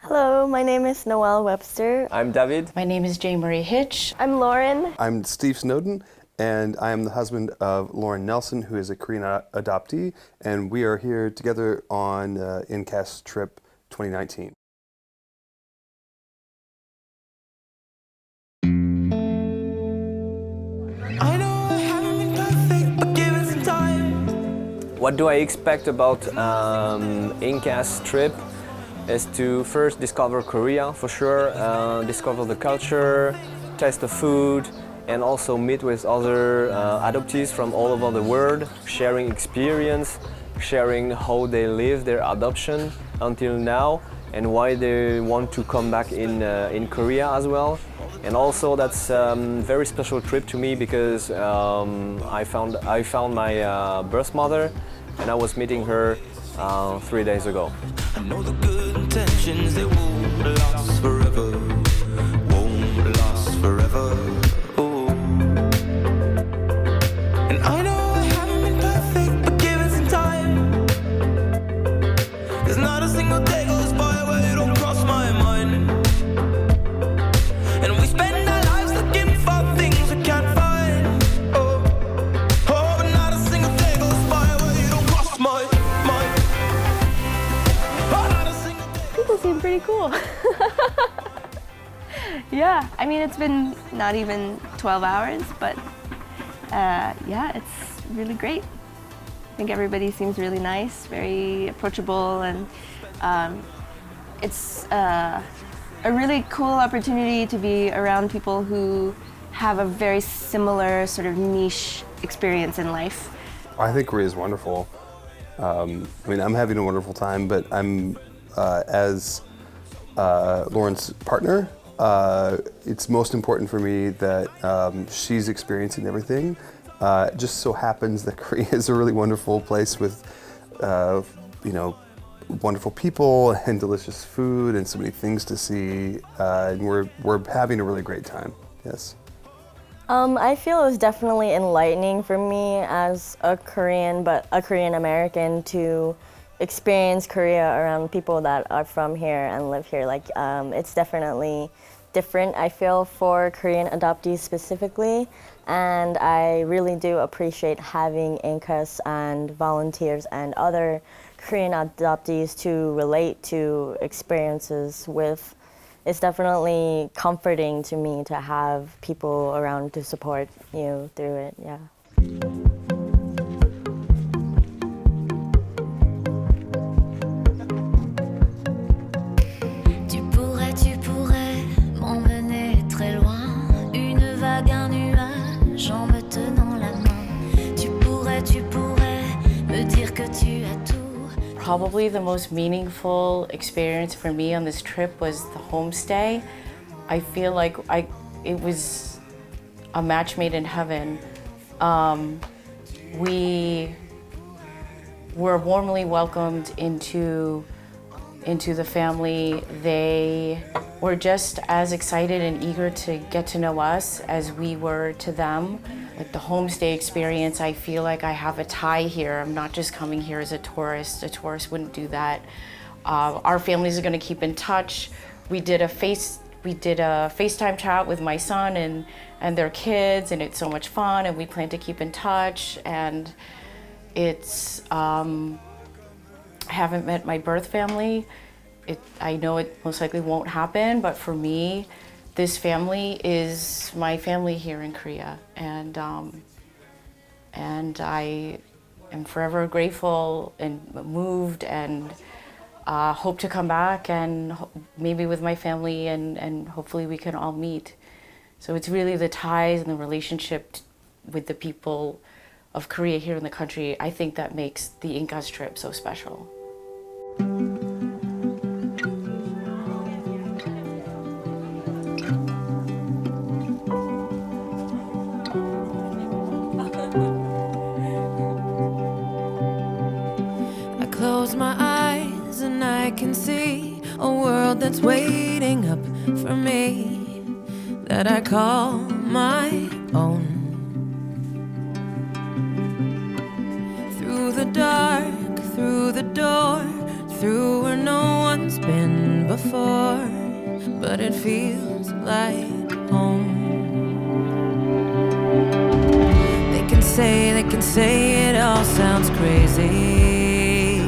Hello, my name is Noelle Webster. I'm David. My name is Jane Marie Hitch. I'm Lauren. I'm Steve Snowden, and I am the husband of Lauren Nelson, who is a Korean adoptee, and we are here together on InKAS Trip 2019. What do I expect about InKAS trip is to first discover Korea for sure, discover the culture, taste the food, and also meet with other adoptees from all over the world, sharing experience, sharing how they live their adoption until now and why they want to come back in Korea as well. And also that's a very special trip to me because I found my birth mother and I was meeting her 3 days ago. I know the good intentions, they won't last forever, won't last forever. Oh. And I know I haven't been perfect, but give it some time. There's not a single day goes by where you don't cross my mind. And we spend our lives looking for things we can't find. Oh, oh, but not a single day goes by where you don't cross my mind. People seem pretty cool. Yeah, I mean, it's been not even 12 hours, but yeah, it's really great. I think everybody seems really nice, very approachable, and it's a really cool opportunity to be around people who have a very similar sort of niche experience in life. I think Korea is wonderful. I mean, I'm having a wonderful time, but I'm, as Lauren's partner, it's most important for me that she's experiencing everything. It just so happens that Korea is a really wonderful place with, you know, wonderful people and delicious food and so many things to see. And we're having a really great time. Yes. I feel it was definitely enlightening for me as a Korean, but a Korean American, to experience Korea around people that are from here and live here. Like, it's definitely different, I feel, for Korean adoptees specifically, and I really do appreciate having InKAS and volunteers and other Korean adoptees to relate to experiences with. It's definitely comforting to me to have people around to support you through it, yeah. Tu pourrais m'emmener très loin, une vague, un nuage en me tenant la main. Tu pourrais me dire que tu as tout. Probably the most meaningful experience for me on this trip was the homestay. I feel like it was a match made in heaven. We were warmly welcomed into the family. They were just as excited and eager to get to know us as we were to them. Like the homestay experience, I feel like I have a tie here. I'm not just coming here as a tourist. A tourist wouldn't do that. Our families are going to keep in touch. We did a FaceTime chat with my son and their kids, and it's so much fun, and we plan to keep in touch. And it's, I haven't met my birth family. I know it most likely won't happen, but for me, this family is my family here in Korea, and I am forever grateful and moved, and hope to come back and maybe with my family, and hopefully we can all meet. So it's really the ties and the relationship with the people of Korea here in the country, I think, that makes the InKAS trip so special. Close my eyes and I can see a world that's waiting up for me, that I call my own. Through the dark, through the door, through where no one's been before. but it feels like home. They can say it all sounds crazy.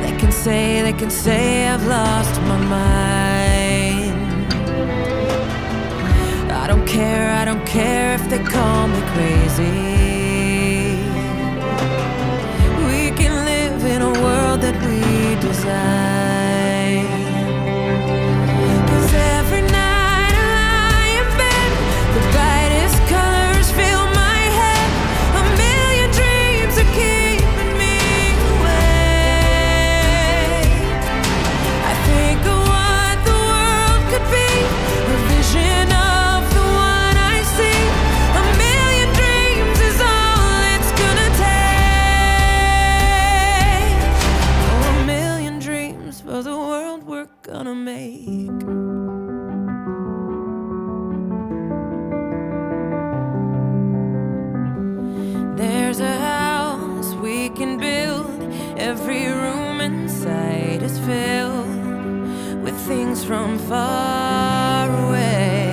They can say I've lost my mind. I don't care if they call me crazy. We can live in a world that we design. 'Cause every night I lie in bed, the brightest colors fill my head. A million dreams are keeping me awake. I think of what the world could be, a vision of the one I see. A million dreams is all it's gonna take. Oh, a million dreams for the world we're gonna make. There's a house we can build. Every room inside is filled with things from far away.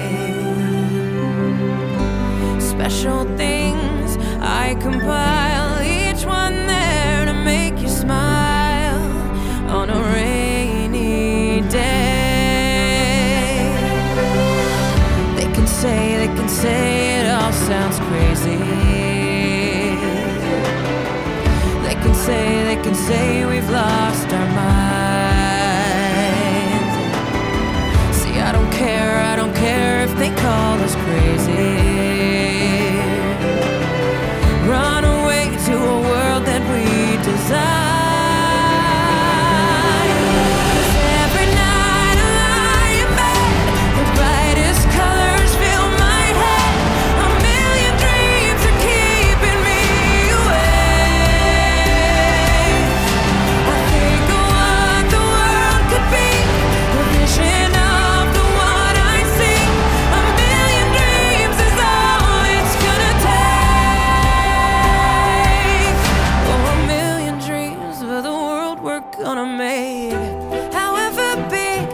Special things I compile, each one there to make you smile on a rainy day. They can say it all sounds crazy. They can say we've lost our minds. See, I don't care if they call us crazy. Run away to a world that we design. 'Cause every night I lie in bed, the brightest colors fill my head. A million dreams are keeping me awake. I think of what the world could be, a vision of the one I see. A million dreams is all it's gonna take. Oh, a million dreams for the world we're gonna make. However big,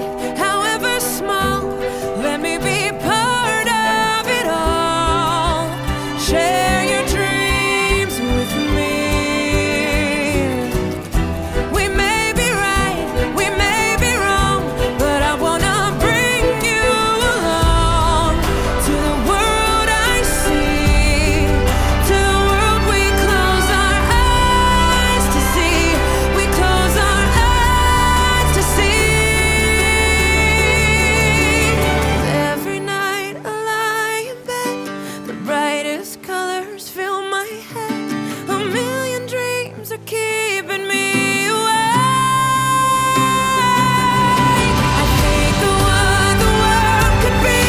however small, let me be part of it all. Share your dreams with me. We may be right, we may be wrong, but I wanna bring you along to the world I see, to the world we close our eyes to see. We close our eyes to see. Every night I lie in bed, the brightest colors fill my head. A million dreams are keeping me awake. I think of what the world could be,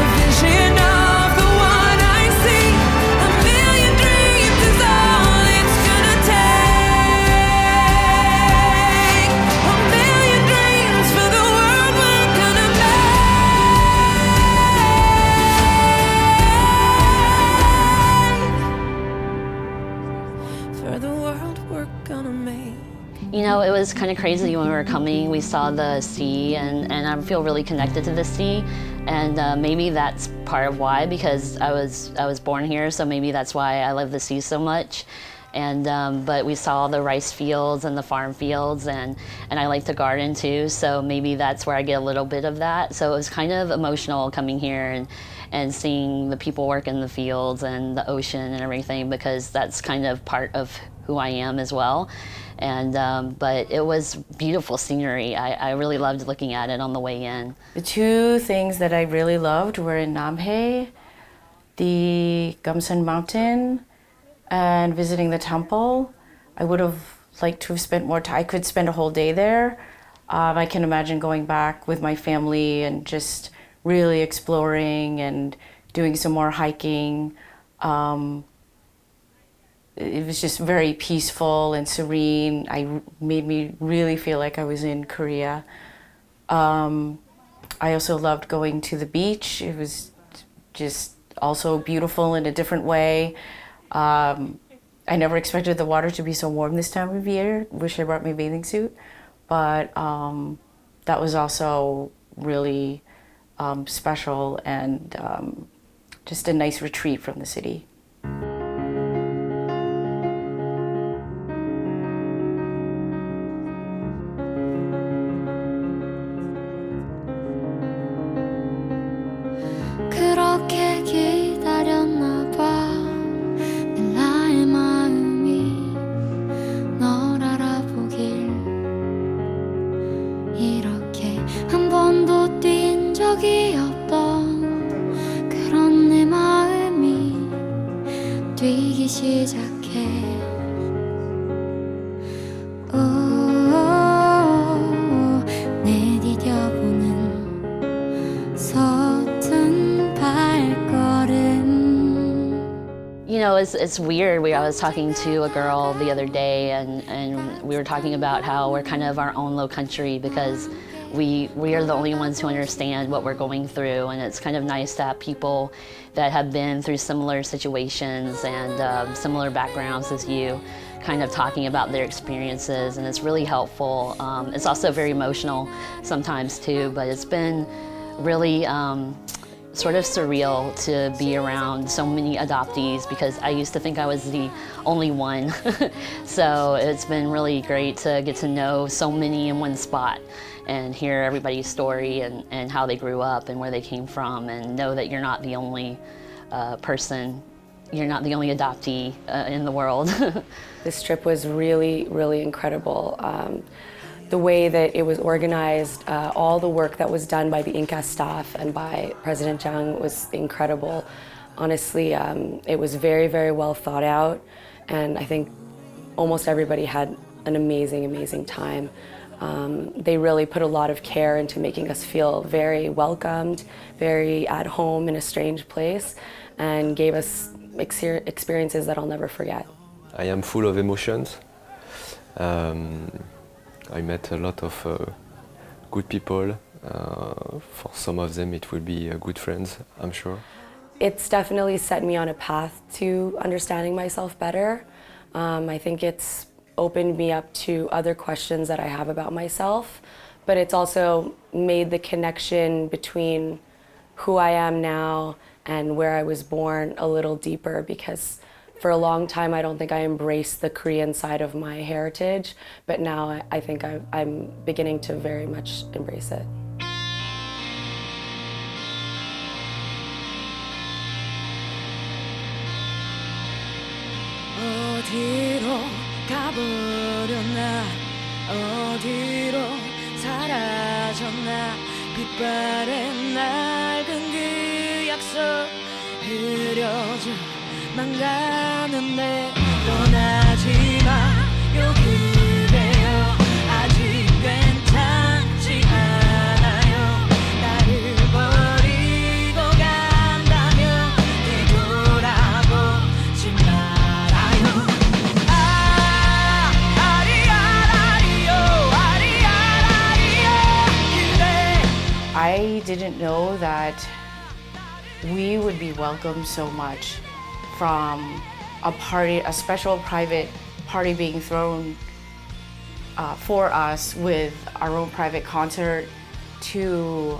a vision of the one I see. A million dreams is all it's gonna take. A million dreams for the world we're gonna make. For the world we're gonna make. You know, it was kind of crazy when we were coming. We saw the sea, and I feel really connected to the sea. And maybe that's part of why, because I was born here, so maybe that's why I love the sea so much. And but we saw the rice fields and the farm fields, and I like to garden too, so maybe that's where I get a little bit of that. So it was kind of emotional coming here and seeing the people work in the fields and the ocean and everything, because that's kind of part of who I am as well. And but it was beautiful scenery. I really loved looking at it on the way in. The two things that I really loved were in Namhae, the Gamsan Mountain, and visiting the temple. I would have liked to have spent more time. I could spend a whole day there. I can imagine going back with my family and just really exploring and doing some more hiking. It was just very peaceful and serene. Made me really feel like I was in Korea. I also loved going to the beach. It was just also beautiful in a different way. I never expected the water to be so warm this time of year. Wish I brought my bathing suit. But that was also really special and just a nice retreat from the city. 그렇게 기다렸나 봐. 늘 나의 마음이 널 알아보길. 이렇게 한 번도 뛴 적이 없던 그런 내 마음이 뛰기 시작해. 내디뎌보는 서툰 발걸음. You know, it's weird. I was talking to a girl the other day, and we were talking about how we're kind of our own little country because we are the only ones who understand what we're going through, and it's kind of nice to have people that have been through similar situations and similar backgrounds as you kind of talking about their experiences, and it's really helpful. It's also very emotional sometimes too, but it's been really sort of surreal to be around so many adoptees because I used to think I was the only one. So it's been really great to get to know so many in one spot and hear everybody's story and how they grew up and where they came from, and know that you're not the only person, you're not the only adoptee in the world. This trip was really, really incredible. The way that it was organized, all the work that was done by the InKAS staff and by President Zhang was incredible. Honestly, it was very, very well thought out, and I think almost everybody had an amazing, amazing time. They really put a lot of care into making us feel very welcomed, very at home in a strange place, and gave us experiences that I'll never forget. I am full of emotions. I met a lot of good people. For some of them it will be good friends, I'm sure. It's definitely set me on a path to understanding myself better. I think it's opened me up to other questions that I have about myself, but it's also made the connection between who I am now and where I was born a little deeper, because for a long time I don't think I embraced the Korean side of my heritage, but now I think I'm beginning to very much embrace it. 어디로 가버렸나, 어디로 사라졌나, 빛바랜 낡은 그 약속 흐려져 망가는데 떠나지 마요 그대여, 아직 괜찮지 않아요. 나를 버리고 간다면 뒤돌아보지 말아요. I didn't know that we would be welcomed so much, from a special private party being thrown for us with our own private concert, to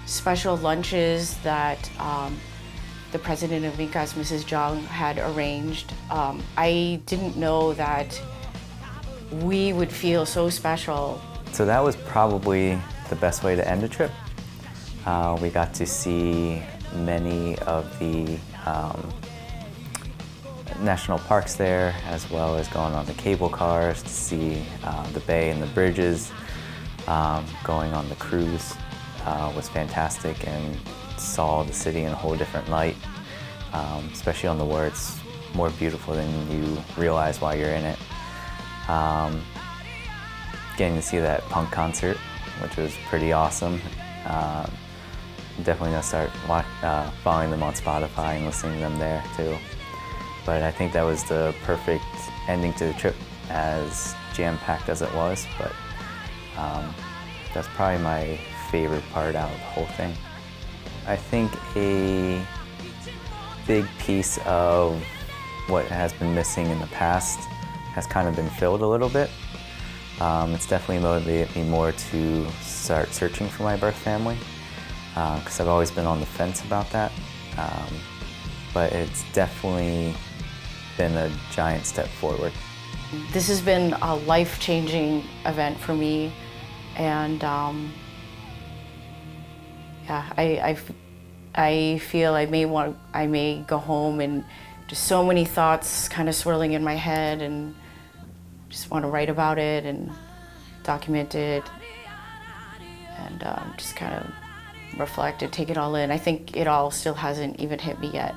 special lunches that the president of InKAS, Mrs. Zhang, had arranged. I didn't know that we would feel so special. So that was probably the best way to end a trip. We got to see many of the national parks there, as well as going on the cable cars to see the bay and the bridges. Going on the cruise was fantastic, and saw the city in a whole different light, especially on the where it's more beautiful than you realize while you're in it. Getting to see that punk concert, which was pretty awesome. Definitely gonna start following them on Spotify and listening to them there too. But I think that was the perfect ending to the trip, as jam-packed as it was. But that's probably my favorite part out of the whole thing. I think a big piece of what has been missing in the past has kind of been filled a little bit. It's definitely motivated me more to start searching for my birth family, because I've always been on the fence about that. But it's definitely been a giant step forward. This has been a life-changing event for me, and yeah, I feel I may go home and just so many thoughts kind of swirling in my head, and just want to write about it and document it, and just kind of reflect and take it all in. I think it all still hasn't even hit me yet.